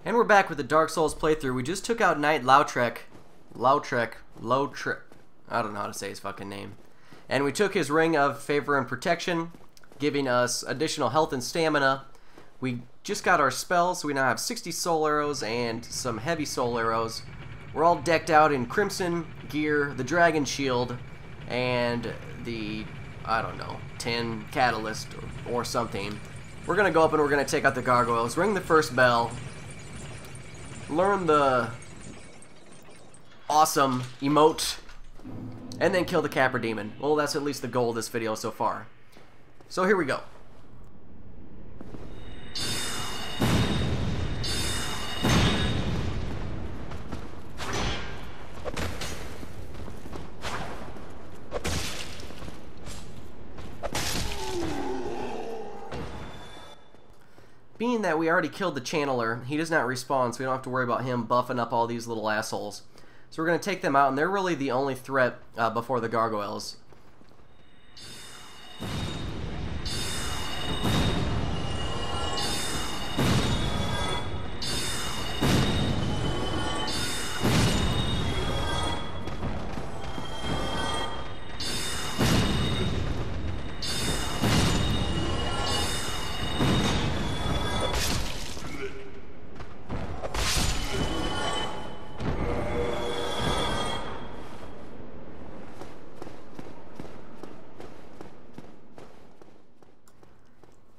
And we're back with the Dark Souls playthrough. We just took out Knight Lautrec, I don't know how to say his fucking name. And we took his Ring of Favor and Protection, giving us additional health and stamina. We just got our spells, so we now have 60 soul arrows and some heavy soul arrows. We're all decked out in crimson gear, the dragon shield, and the, I don't know, 10 catalyst or something. We're gonna go up and we're gonna take out the gargoyles, ring the first bell, learn the awesome emote, and then kill the Capra Demon. Well, that's at least the goal of this video so far. So here we go. Being that we already killed the Channeler, he does not respawn, so we don't have to worry about him buffing up all these little assholes. So we're going to take them out, and they're really the only threat before the gargoyles.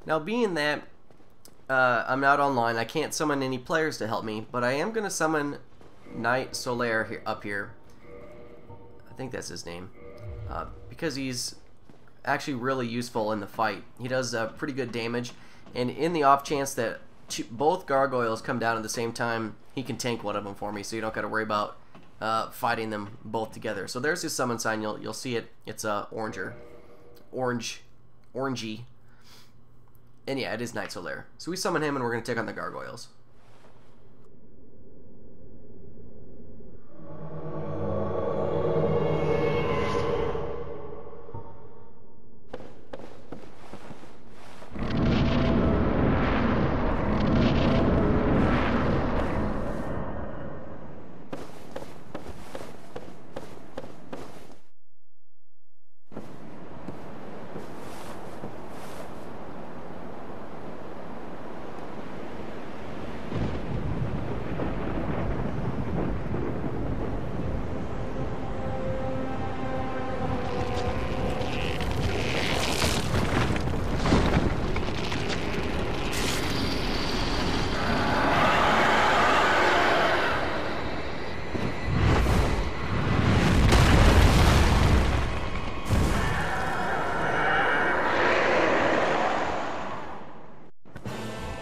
Now, being that I'm not online, I can't summon any players to help me, but I am going to summon Knight Solaire up here. I think that's his name. Because he's actually really useful in the fight. He does pretty good damage, and in the off chance that both gargoyles come down at the same time, he can tank one of them for me, so you don't got to worry about fighting them both together. So there's his summon sign. You'll see it. It's orangey. And yeah, it is Knight Solaire. So we summon him and we're going to take on the gargoyles.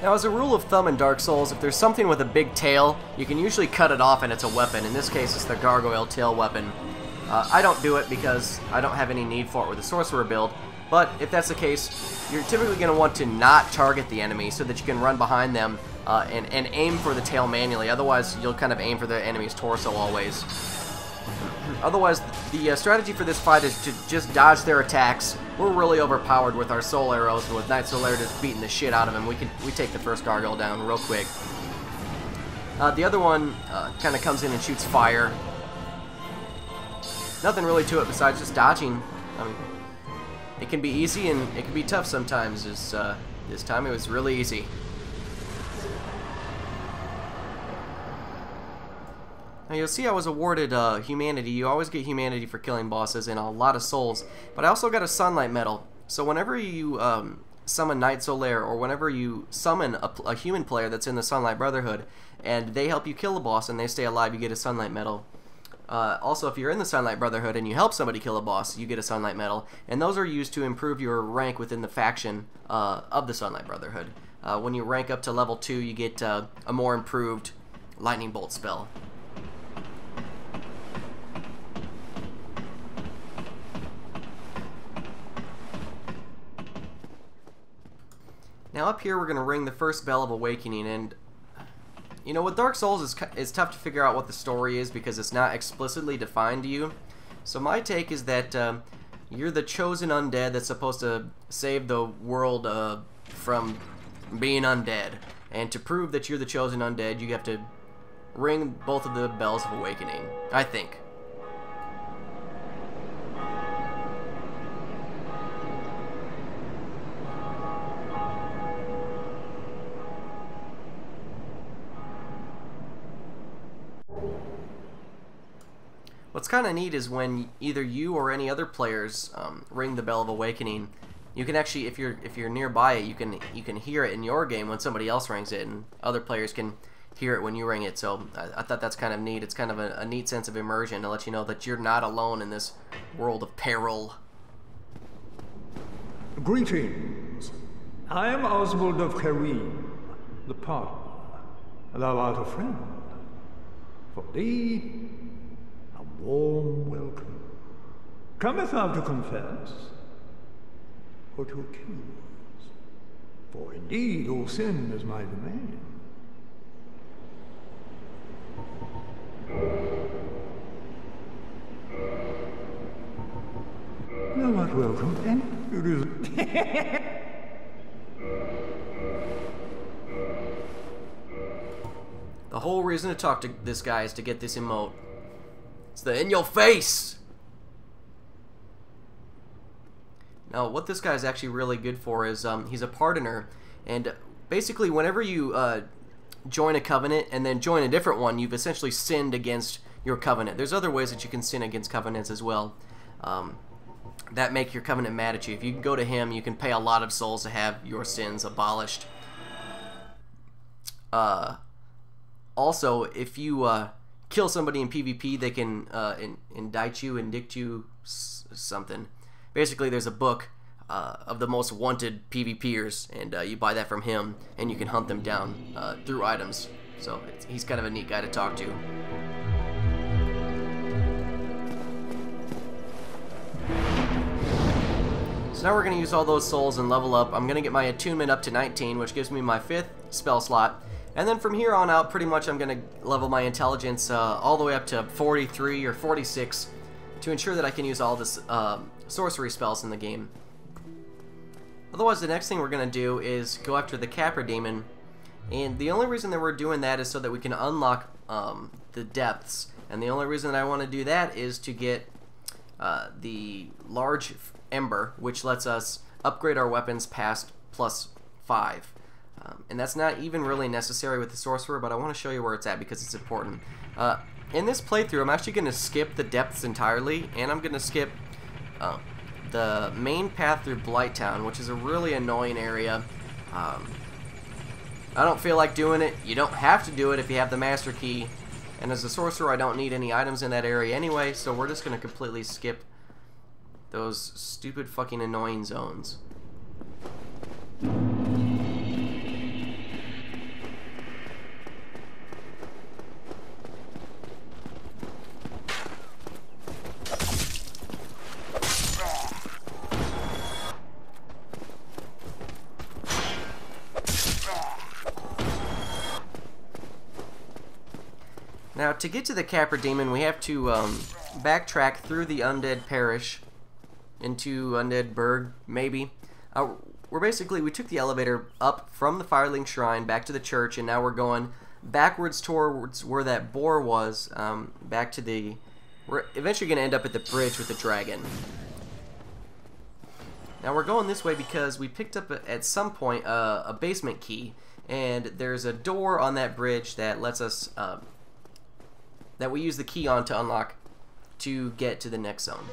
Now, as a rule of thumb in Dark Souls, if there's something with a big tail, you can usually cut it off and it's a weapon. In this case, it's the gargoyle tail weapon. I don't do it because I don't have any need for it with the sorcerer build, but if that's the case, you're typically going to want to not target the enemy so that you can run behind them and aim for the tail manually. Otherwise, you'll kind of aim for the enemy's torso always. Otherwise, the strategy for this fight is to just dodge their attacks. We're really overpowered with our soul arrows, and with Knight Solaire just beating the shit out of him, we take the first gargoyle down real quick. The other one kind of comes in and shoots fire. Nothing really to it besides just dodging. I mean, it can be easy and it can be tough sometimes. This time it was really easy. Now you'll see I was awarded humanity. You always get humanity for killing bosses and a lot of souls. But I also got a sunlight medal. So whenever you summon Knight Solaire, or whenever you summon a human player that's in the Sunlight Brotherhood, and they help you kill a boss and they stay alive, you get a sunlight medal. Also, if you're in the Sunlight Brotherhood and you help somebody kill a boss, you get a sunlight medal. And those are used to improve your rank within the faction of the Sunlight Brotherhood. When you rank up to level 2, you get a more improved lightning bolt spell. Now up here we're going to ring the first bell of awakening, and you know, with Dark Souls it's tough to figure out what the story is because it's not explicitly defined to you. So my take is that you're the chosen undead that's supposed to save the world from being undead. And to prove that you're the chosen undead, you have to ring both of the bells of awakening, I think. What's kind of neat is when either you or any other players ring the bell of awakening, you can actually, if you're nearby it, you can hear it in your game when somebody else rings it, and other players can hear it when you ring it. So I thought that's kind of neat. It's kind of a neat sense of immersion to let you know that you're not alone in this world of peril. Greetings. I am Oswald of Kareem, the partner. Thou art a friend. For thee, a warm welcome. Cometh thou to confess, or to accuse? For indeed all sin is my domain. Thou art welcome, then. It is... The whole reason to talk to this guy is to get this emote. It's the in your face! Now, what this guy's actually really good for is he's a pardoner, and basically whenever you join a covenant and then join a different one, you've essentially sinned against your covenant. There's other ways that you can sin against covenants as well that make your covenant mad at you. If you can go to him, you can pay a lot of souls to have your sins abolished. Also, if you kill somebody in PvP, they can indict you something. Basically, there's a book of the most wanted PvPers, and you buy that from him, and you can hunt them down through items. So he's kind of a neat guy to talk to. So now we're going to use all those souls and level up. I'm going to get my attunement up to 19, which gives me my 5th spell slot. And then from here on out, pretty much I'm going to level my intelligence all the way up to 43 or 46 to ensure that I can use all this sorcery spells in the game. Otherwise, the next thing we're going to do is go after the Capra Demon. And the only reason that we're doing that is so that we can unlock the depths. And the only reason that I want to do that is to get the large ember, which lets us upgrade our weapons past +5. And that's not even really necessary with the sorcerer, but I want to show you where it's at because it's important. In this playthrough, I'm actually going to skip the depths entirely, and I'm going to skip the main path through Blighttown, which is a really annoying area. I don't feel like doing it. You don't have to do it if you have the master key. And as a sorcerer, I don't need any items in that area anyway, so we're just going to completely skip those stupid fucking annoying zones. Now, to get to the Capra Demon, we have to backtrack through the Undead Parish into Undead Burg, maybe. We took the elevator up from the Firelink Shrine back to the church, and now we're going backwards towards where that boar was, back to the... We're eventually going to end up at the bridge with the dragon. Now, we're going this way because we picked up, at some point, a basement key, and there's a door on that bridge that lets us... that we use the key on to unlock to get to the next zone.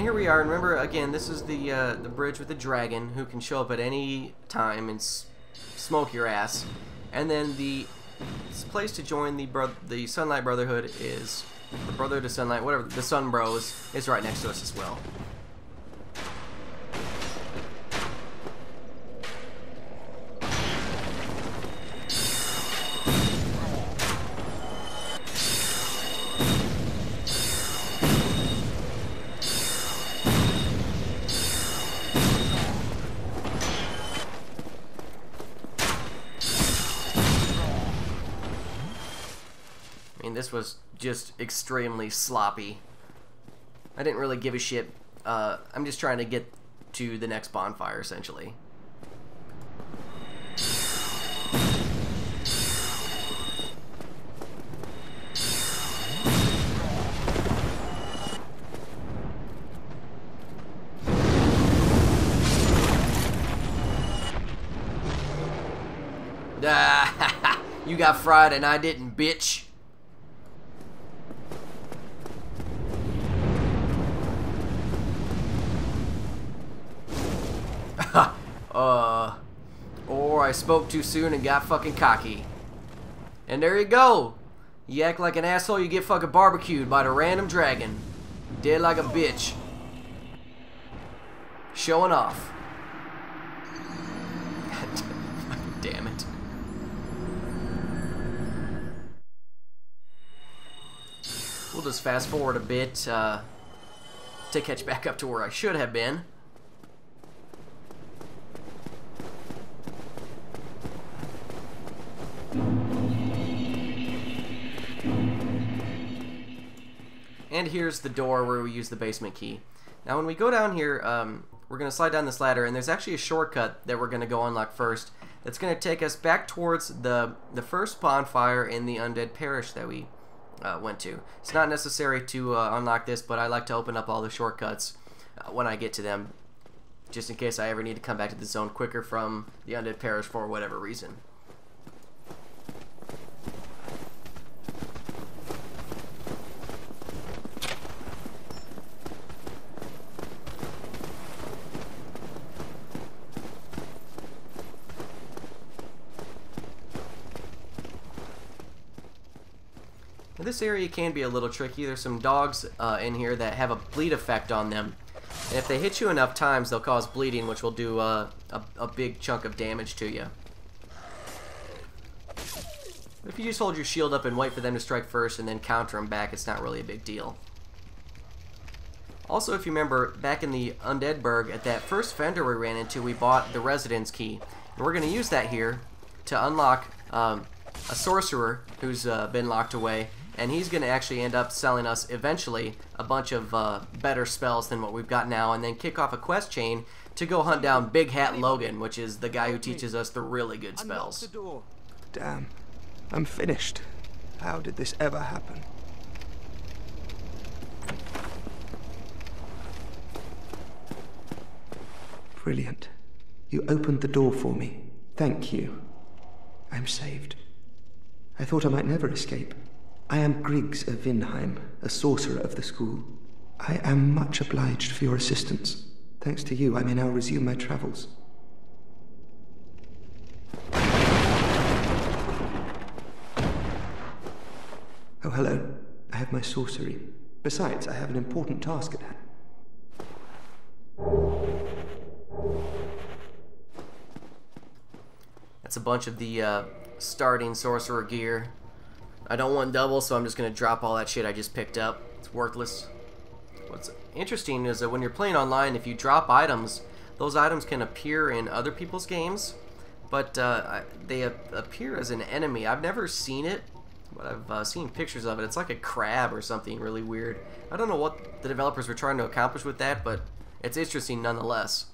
here we are. Remember, again, this is the bridge with the dragon, who can show up at any time and smoke your ass. And then the place to join the Sunlight Brotherhood is, or Brotherhood of Sunlight, whatever, the Sun Bros, is right next to us as well. This was just extremely sloppy. I didn't really give a shit. I'm just trying to get to the next bonfire, essentially. You got fried and I didn't, bitch. Or I spoke too soon and got fucking cocky. And there you go. You act like an asshole, you get fucking barbecued by the random dragon. Dead like a bitch. Showing off. Damn it. We'll just fast forward a bit to catch back up to where I should have been. And here's the door where we use the basement key. Now when we go down here, we're going to slide down this ladder, and there's actually a shortcut that we're going to go unlock first. That's going to take us back towards the first bonfire in the Undead Parish that we went to. It's not necessary to unlock this, but I like to open up all the shortcuts when I get to them, just in case I ever need to come back to the zone quicker from the Undead Parish for whatever reason. This area can be a little tricky. There's some dogs in here that have a bleed effect on them. And if they hit you enough times, they'll cause bleeding, which will do a big chunk of damage to you. If you just hold your shield up and wait for them to strike first and then counter them back, it's not really a big deal. Also, if you remember, back in the Undead Burg, at that first vendor we ran into, we bought the residence key. And we're going to use that here to unlock a sorcerer who's been locked away. And he's going to actually end up selling us, eventually, a bunch of better spells than what we've got now, and then kick off a quest chain to go hunt down Big Hat Logan, which is the guy who teaches us the really good spells. Damn. I'm finished. How did this ever happen? Brilliant. You opened the door for me. Thank you. I'm saved. I thought I might never escape. I am Griggs of Vinheim, a sorcerer of the school. I am much obliged for your assistance. Thanks to you, I may now resume my travels. Oh, hello. I have my sorcery. Besides, I have an important task at hand. That's a bunch of the starting sorcerer gear. I don't want double, so I'm just going to drop all that shit I just picked up. It's worthless. What's interesting is that when you're playing online, if you drop items, those items can appear in other people's games, but they appear as an enemy. I've never seen it, but I've seen pictures of it. It's like a crab or something really weird. I don't know what the developers were trying to accomplish with that, but it's interesting nonetheless.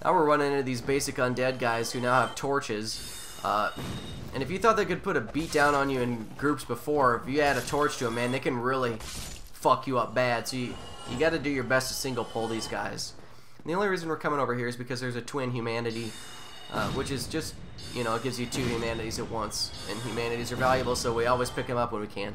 Now we're running into these basic undead guys who now have torches. And if you thought they could put a beat down on you in groups before, if you add a torch to them, man, they can really fuck you up bad. So you got to do your best to single pull these guys. And the only reason we're coming over here is because there's a twin humanity which is just, you know, it gives you 2 humanities at once, and humanities are valuable, so we always pick them up when we can.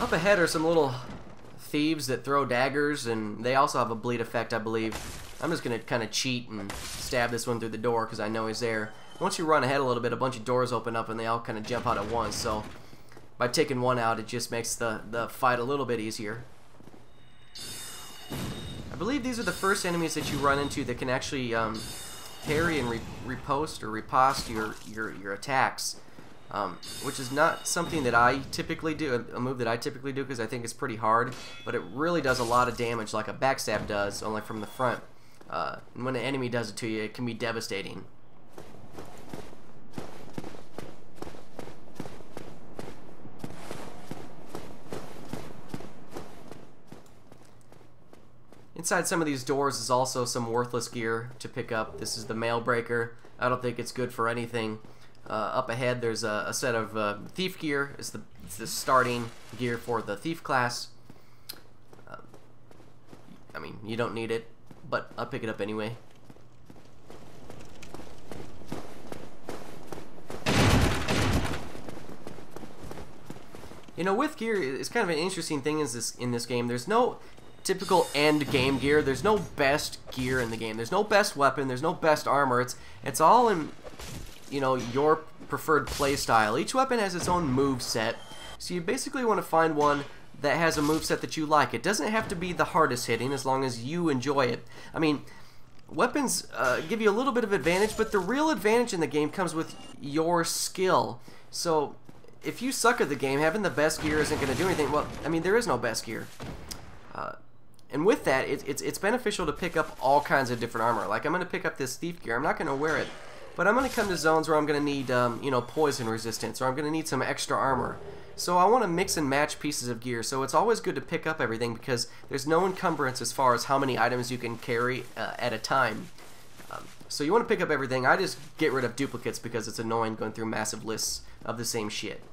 Up ahead are some little thieves that throw daggers, and they also have a bleed effect, I believe. I'm just going to kind of cheat and stab this one through the door because I know he's there. Once you run ahead a little bit, a bunch of doors open up and they all kind of jump out at once, so by taking one out, it just makes the fight a little bit easier. I believe these are the first enemies that you run into that can actually parry and riposte or riposte your attacks. Which is not something that I typically do, a move that I typically do because I think it's pretty hard, but it really does a lot of damage like a backstab does, only from the front. And when an enemy does it to you, it can be devastating. Inside some of these doors is also some worthless gear to pick up. This is the mail breaker. I don't think it's good for anything. Up ahead there's a set of thief gear. It's the starting gear for the thief class. I mean, you don't need it, but I'll pick it up anyway. You know, with gear, it's kind of an interesting thing in this game. There's no typical end game gear. There's no best gear in the game. There's no best weapon. There's no best armor. It's all in, you know, your preferred play style. Each weapon has its own move set, so you basically want to find one that has a move set that you like. It doesn't have to be the hardest hitting as long as you enjoy it. I mean, weapons give you a little bit of advantage, but the real advantage in the game comes with your skill. So if you suck at the game, having the best gear isn't going to do anything. Well, I mean, there is no best gear. And with that, it's beneficial to pick up all kinds of different armor. Like, I'm going to pick up this thief gear. I'm not going to wear it, but I'm going to come to zones where I'm going to need, you know, poison resistance, or I'm going to need some extra armor. So I want to mix and match pieces of gear. So it's always good to pick up everything because there's no encumbrance as far as how many items you can carry at a time. So you want to pick up everything. I just get rid of duplicates because it's annoying going through massive lists of the same shit.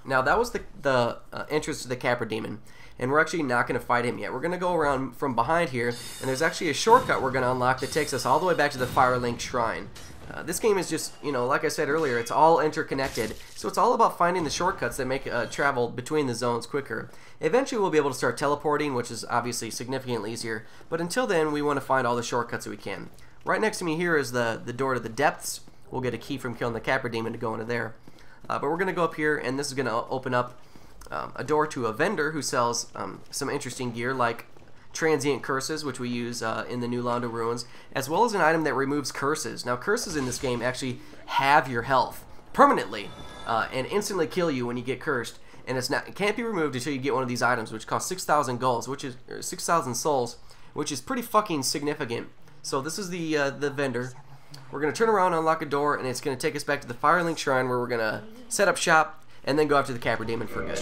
Now that was the entrance to the Capra Demon, and we're actually not going to fight him yet. We're going to go around from behind here, and there's actually a shortcut we're going to unlock that takes us all the way back to the Firelink Shrine. This game is just, you know, like I said earlier, it's all interconnected, so it's all about finding the shortcuts that make travel between the zones quicker. Eventually we'll be able to start teleporting, which is obviously significantly easier, but until then we want to find all the shortcuts that we can. Right next to me here is the door to the depths. We'll get a key from killing the Capra Demon to go into there. But we're going to go up here, and this is going to open up a door to a vendor who sells some interesting gear like transient curses, which we use in the New Londo Ruins, as well as an item that removes curses. Now, curses in this game actually have your health permanently and instantly kill you when you get cursed, and it can't be removed until you get one of these items, which costs 6,000 goals, which is 6,000 souls, which is pretty fucking significant. So this is the vendor. We're going to turn around, unlock a door, and it's going to take us back to the Firelink Shrine where we're going to set up shop and then go after the Capra Demon for good.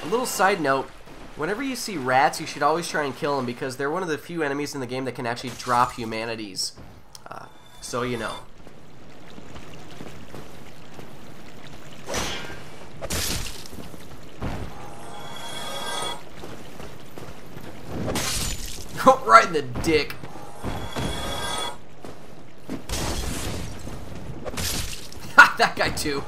A little side note, whenever you see rats, you should always try and kill them because they're one of the few enemies in the game that can actually drop humanities. So you know. Right in the dick. Ha! That guy too.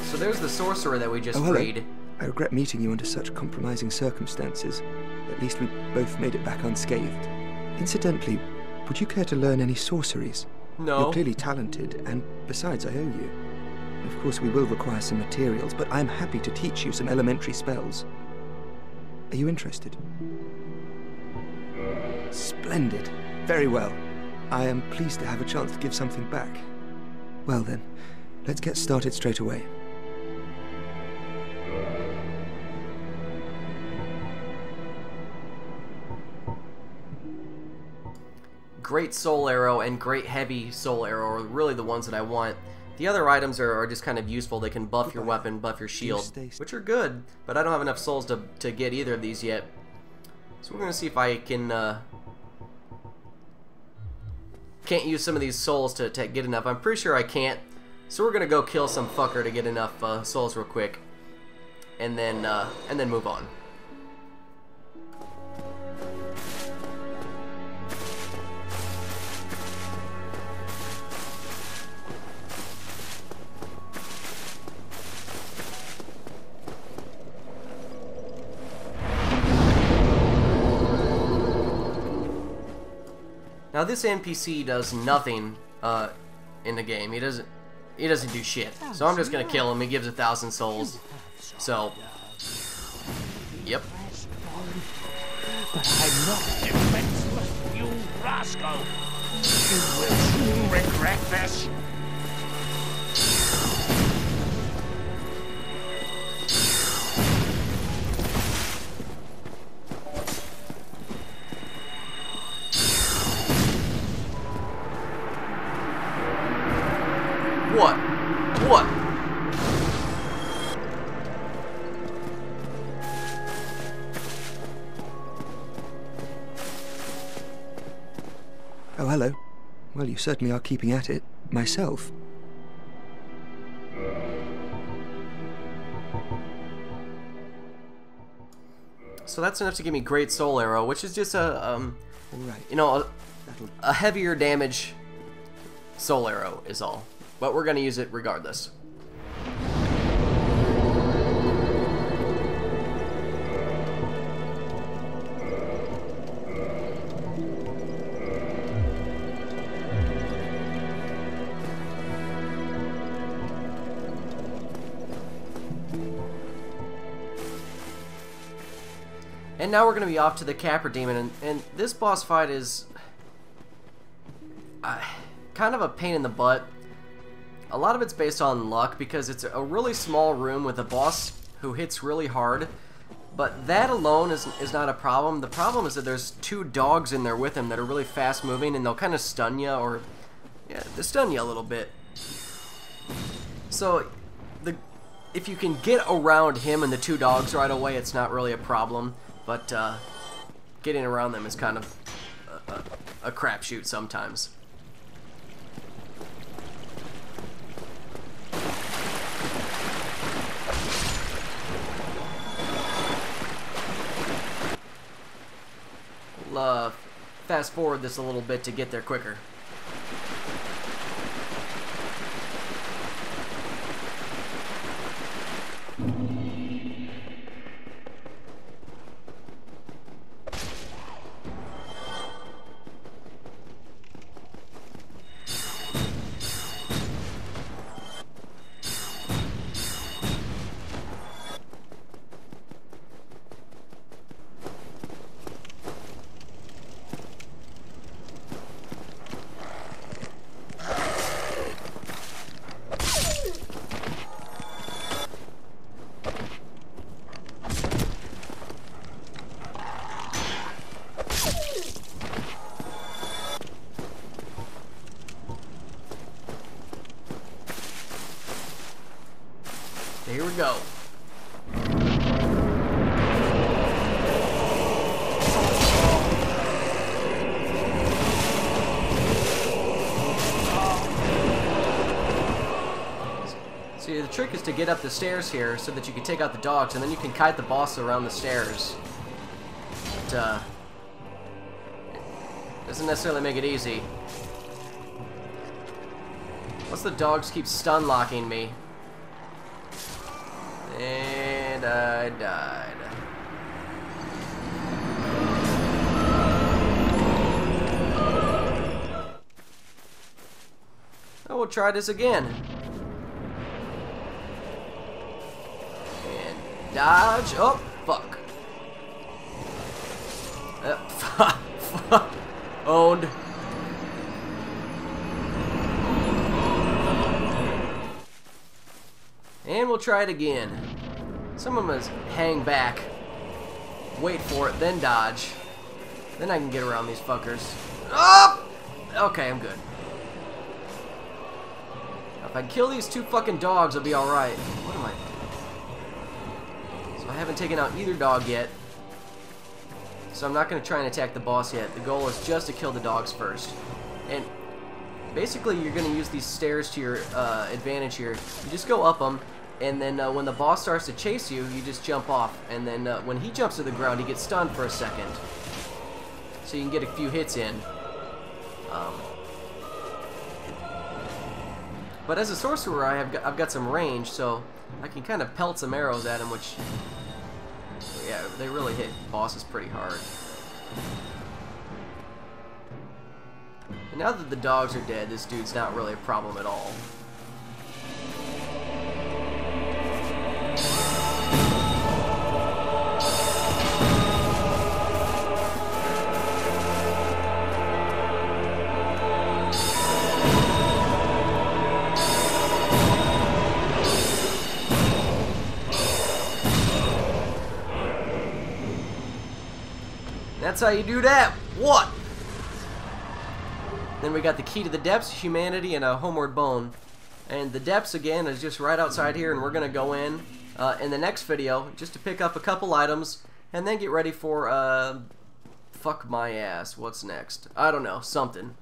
So there's the sorcerer that we just freed. I regret meeting you under such compromising circumstances. At least we both made it back unscathed. Incidentally, would you care to learn any sorceries? No. You're clearly talented, and besides, I owe you. Of course, we will require some materials, but I'm happy to teach you some elementary spells. Are you interested? Splendid. Very well. I am pleased to have a chance to give something back. Well then, let's get started straight away. Great soul arrow and great heavy soul arrow are really the ones that I want. The other items are just kind of useful. They can buff your weapon, buff your shield, which are good, but I don't have enough souls to get either of these yet. So we're going to see if I can can't use some of these souls to get enough. I'm pretty sure I can't. So we're going to go kill some fucker to get enough souls real quick, and then move on. Now this NPC does nothing in the game. He doesn't do shit. So I'm just gonna kill him. He gives 1,000 souls. So, yep. But I'm not defenseless, you rascal. You will soon regret this. What? What? Oh, hello. Well, you certainly are keeping at it. Myself. So that's enough to give me great soul arrow, which is just All right. you know, a heavier damage soul arrow is all. But we're gonna use it regardless. And now we're going to be off to the Capra Demon, and this boss fight is kind of a pain in the butt. A lot of it's based on luck, because it's a really small room with a boss who hits really hard, but that alone is not a problem. The problem is that there's 2 dogs in there with him that are really fast moving, and they'll kind of stun you, or yeah, they stun you a little bit. So if you can get around him and the 2 dogs right away, it's not really a problem. But getting around them is kind of a crapshoot sometimes. We'll fast forward this a little bit to get there quicker. Here we go. See, the trick is to get up the stairs here so that you can take out the dogs, and then you can kite the boss around the stairs. It doesn't necessarily make it easy. Plus the dogs keep stun locking me. And I died. we'll try this again. And dodge. Oh, fuck. Owned. And we'll try it again. Some of them is hang back, wait for it, then dodge. Then I can get around these fuckers. Oh! Okay, I'm good. If I kill these 2 fucking dogs, I'll be alright. What am I? So I haven't taken out either dog yet. So I'm not going to try and attack the boss yet. The goal is just to kill the dogs first. And basically, you're going to use these stairs to your advantage here. You just go up them, and then when the boss starts to chase you, you just jump off. And then when he jumps to the ground, he gets stunned for a second. So you can get a few hits in. But as a sorcerer, I've got some range, so I can kind of pelt some arrows at him, which, yeah, they really hit bosses pretty hard. And now that the dogs are dead, this dude's not really a problem at all. That's how you do that. What? Then we got the key to the depths, humanity, and a homeward bone. And the depths, again, is just right outside here, and we're going to go in the next video just to pick up a couple items and then get ready for, fuck my ass. What's next? I don't know. Something.